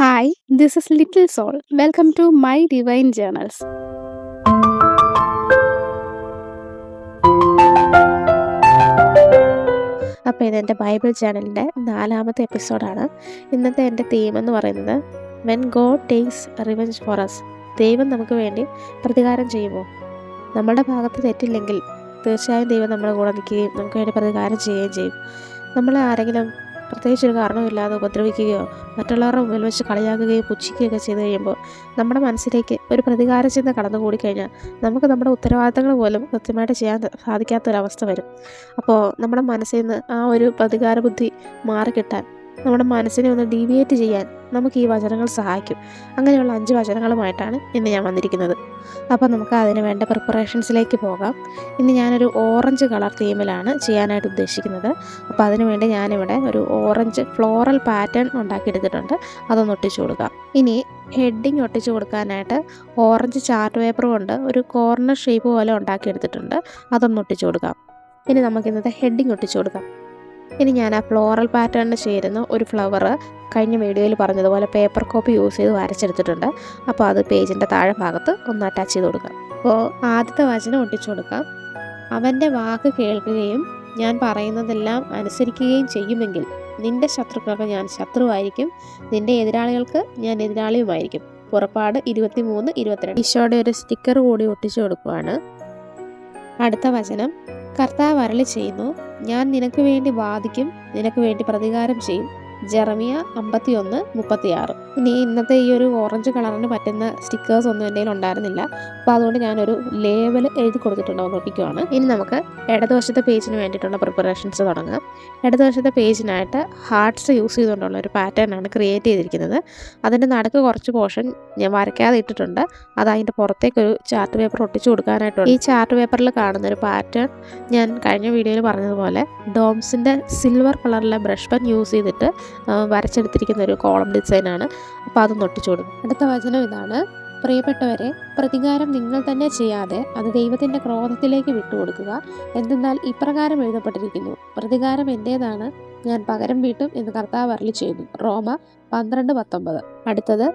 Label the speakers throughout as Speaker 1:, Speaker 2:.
Speaker 1: Hi, this is Little Soul. Welcome to my Divine Journals. അപ്പോൾ ഇതെൻ്റെ Bible ചാനലിൻ്റെ 4ാമത്തെ എപ്പിസോഡാണ്. ഇന്നത്തെ എൻ്റെ തീം എന്ന് പറയുന്നത് when God takes revenge for us. ദൈവം നമുക്ക് വേണ്ടി പ്രതികാരം ചെയ്യുമോ? നമ്മുടെ ഭാഗത്ത് തെറ്റില്ലെങ്കിൽ തീർച്ചയായും ദൈവം നമ്മുടെ കൂടെ നിൽക്കുകയും നമുക്ക് വേണ്ടി പ്രതികാരം ചെയ്യുകയും ചെയ്യും. നമ്മളെ ആരെങ്കിലും പ്രത്യേകിച്ചൊരു കാരണമില്ലാതെ ഉപദ്രവിക്കുകയോ മറ്റുള്ളവരുടെ മുമ്പിൽ വെച്ച് കളിയാക്കുകയും പുച്ഛിക്കുകയൊക്കെ ചെയ്ത് കഴിയുമ്പോൾ നമ്മുടെ മനസ്സിലേക്ക് ഒരു പ്രതികാര ചിന്ത കടന്നു കൂടിക്കഴിഞ്ഞാൽ നമുക്ക് നമ്മുടെ ഉത്തരവാദിത്തങ്ങൾ പോലും കൃത്യമായിട്ട് ചെയ്യാൻ സാധിക്കാത്തൊരവസ്ഥ വരും. അപ്പോൾ നമ്മുടെ മനസ്സിൽ നിന്ന് ആ ഒരു പ്രതികാര ബുദ്ധി മാറിക്കിട്ടാൻ, നമ്മുടെ മനസ്സിനെ ഒന്ന് ഡീവിയേറ്റ് ചെയ്യാൻ നമുക്ക് ഈ വചനങ്ങൾ സഹായിക്കും. അങ്ങനെയുള്ള 5 വചനങ്ങളുമായിട്ടാണ് ഇന്ന് ഞാൻ വന്നിരിക്കുന്നത്. അപ്പോൾ നമുക്ക് അതിന് വേണ്ട പ്രിപ്പറേഷൻസിലേക്ക് പോകാം. ഇന്ന് ഞാനൊരു ഓറഞ്ച് കളർ തീമിലാണ് ചെയ്യാനായിട്ട് ഉദ്ദേശിക്കുന്നത്. അപ്പോൾ അതിനുവേണ്ടി ഞാനിവിടെ ഒരു ഓറഞ്ച് ഫ്ലോറൽ പാറ്റേൺ ഉണ്ടാക്കിയെടുത്തിട്ടുണ്ട്. അതൊന്ന് ഒട്ടിച്ചു കൊടുക്കാം. ഇനി ഹെഡിങ് ഒട്ടിച്ചു കൊടുക്കാനായിട്ട് ഓറഞ്ച് ചാർട്ട് പേപ്പർ കൊണ്ട് ഒരു കോർണർ ഷേപ്പ് പോലെ ഉണ്ടാക്കിയെടുത്തിട്ടുണ്ട്. അതൊന്ന് ഒട്ടിച്ചു കൊടുക്കാം. ഇനി നമുക്കിന്നത്തെ ഹെഡിങ് ഒട്ടിച്ചു കൊടുക്കാം. ഇനി ഞാൻ ആ ഫ്ലോറൽ പാറ്റേണിന് ചേരുന്ന ഒരു ഫ്ലവർ കഴിഞ്ഞ വീഡിയോയിൽ പറഞ്ഞതുപോലെ പേപ്പർ കോപ്പി യൂസ് ചെയ്ത് വരച്ചെടുത്തിട്ടുണ്ട്. അപ്പോൾ അത് പേജിൻ്റെ താഴെ ഭാഗത്ത് ഒന്ന് അറ്റാച്ച് ചെയ്ത് കൊടുക്കാം. അപ്പോൾ ആദ്യത്തെ വചനം ഒട്ടിച്ചു കൊടുക്കാം. അവൻ്റെ വാക്ക് കേൾക്കുകയും ഞാൻ പറയുന്നതെല്ലാം അനുസരിക്കുകയും ചെയ്യുമെങ്കിൽ നിൻ്റെ ശത്രുക്കൾക്ക് ഞാൻ ശത്രുവായിരിക്കും, നിൻ്റെ എതിരാളികൾക്ക് ഞാൻ എതിരാളിയുമായിരിക്കും. പുറപ്പാട് 23:22. ഈശോയുടെ ഒരു സ്റ്റിക്കർ കൂടി ഒട്ടിച്ചു കൊടുക്കുവാണ്. അടുത്ത വചനം, കർത്താവ് അരുളി ചെയ്യുന്നു, ഞാൻ നിനക്ക് വേണ്ടി വാദിക്കും, നിനക്ക് വേണ്ടി പ്രതികാരം ചെയ്യും. ജെറമിയ 51:36. ഇനി ഇന്നത്തെ ഈ ഒരു ഓറഞ്ച് കളറിന് പറ്റുന്ന സ്റ്റിക്കേഴ്സ് ഒന്നും എൻ്റെ കയ്യിൽ ഉണ്ടായിരുന്നില്ല. അപ്പോൾ അതുകൊണ്ട് ഞാനൊരു ലേബൽ എഴുതി കൊടുത്തിട്ടുണ്ടോ നോക്കിക്കുവാണ്. ഇനി നമുക്ക് ഇടതുവശത്തെ പേജിന് വേണ്ടിയിട്ടുള്ള പ്രിപ്പറേഷൻസ് തുടങ്ങാം. ഇടതുവശത്തെ പേജിനായിട്ട് ഹാർട്ട്സ് യൂസ് ചെയ്തുകൊണ്ടുള്ള ഒരു പാറ്റേൺ ആണ് ക്രിയേറ്റ് ചെയ്തിരിക്കുന്നത്. അതിൻ്റെ നടുക്ക് കുറച്ച് പോർഷൻ ഞാൻ വരയ്ക്കാതെ ഇട്ടിട്ടുണ്ട്. അത് അതിൻ്റെ പുറത്തേക്കൊരു ചാർട്ട് പേപ്പർ ഒട്ടിച്ചു കൊടുക്കാനായിട്ടുണ്ട്. ഈ ചാർട്ട് പേപ്പറിൽ കാണുന്ന ഒരു പാറ്റേൺ ഞാൻ കഴിഞ്ഞ വീഡിയോയിൽ പറഞ്ഞതുപോലെ ഡോംസിൻ്റെ സിൽവർ കളറിലെ ബ്രഷ് പെൻ യൂസ് ചെയ്തിട്ട് വരച്ചെടുത്തിരിക്കുന്ന ഒരു കോളം ഡിസൈനാണ്. അപ്പോൾ അതൊന്ന് ഒട്ടിച്ചു കൊടുക്കും. അടുത്ത വചനം ഇതാണ്, പ്രിയപ്പെട്ടവരെ, പ്രതികാരം നിങ്ങൾ തന്നെ ചെയ്യാതെ അത് ദൈവത്തിൻ്റെ ക്രോധത്തിലേക്ക് വിട്ടുകൊടുക്കുക. എന്തെന്നാൽ ഇപ്രകാരം എഴുതപ്പെട്ടിരിക്കുന്നു, പ്രതികാരം എൻ്റേതാണ്, ഞാൻ പകരം വീട്ടും എന്ന് കർത്താവ് അരുളി ചെയ്യുന്നു. റോമ 12:19. അടുത്തത്,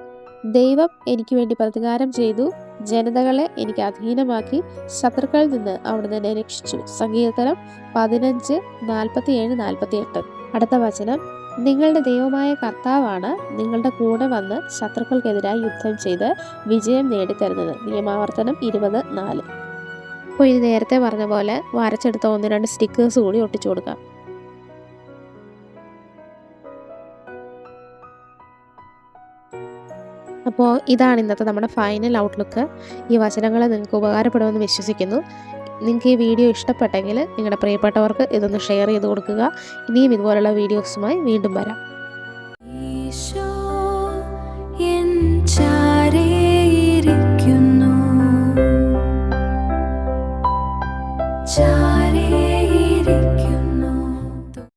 Speaker 1: ദൈവം എനിക്ക് വേണ്ടി പ്രതികാരം ചെയ്തു, ജനതകളെ എനിക്ക് അധീനമാക്കി, ശത്രുക്കളിൽ നിന്ന് അവിടുന്ന് എന്നെ രക്ഷിച്ചു. സങ്കീർത്തനം 15:47-48. അടുത്ത വചനം, നിങ്ങളുടെ ദൈവമായ കർത്താവാണ് നിങ്ങളുടെ കൂടെ വന്ന് ശത്രുക്കൾക്കെതിരായി യുദ്ധം ചെയ്ത് വിജയം നേടിത്തരുന്നത്. നിയമാവർത്തനം 20:4. അപ്പോൾ ഇത് നേരത്തെ പറഞ്ഞ പോലെ വരച്ചെടുത്ത 1-2 സ്റ്റിക്കേഴ്സ് കൂടി ഒട്ടിച്ചു കൊടുക്കാം. അപ്പോൾ ഇതാണ് ഇന്നത്തെ നമ്മുടെ ഫൈനൽ ഔട്ട്ലുക്ക്. ഈ വചനങ്ങൾ നിങ്ങൾക്ക് ഉപകാരപ്പെടുമെന്ന് വിശ്വസിക്കുന്നു. നിങ്ങൾക്ക് ഈ വീഡിയോ ഇഷ്ടപ്പെട്ടെങ്കിൽ നിങ്ങളുടെ പ്രിയപ്പെട്ടവർക്ക് ഇതൊന്ന് ഷെയർ ചെയ്ത് കൊടുക്കുക. ഇനിയും ഇതുപോലുള്ള വീഡിയോസുമായി വീണ്ടും വരാം.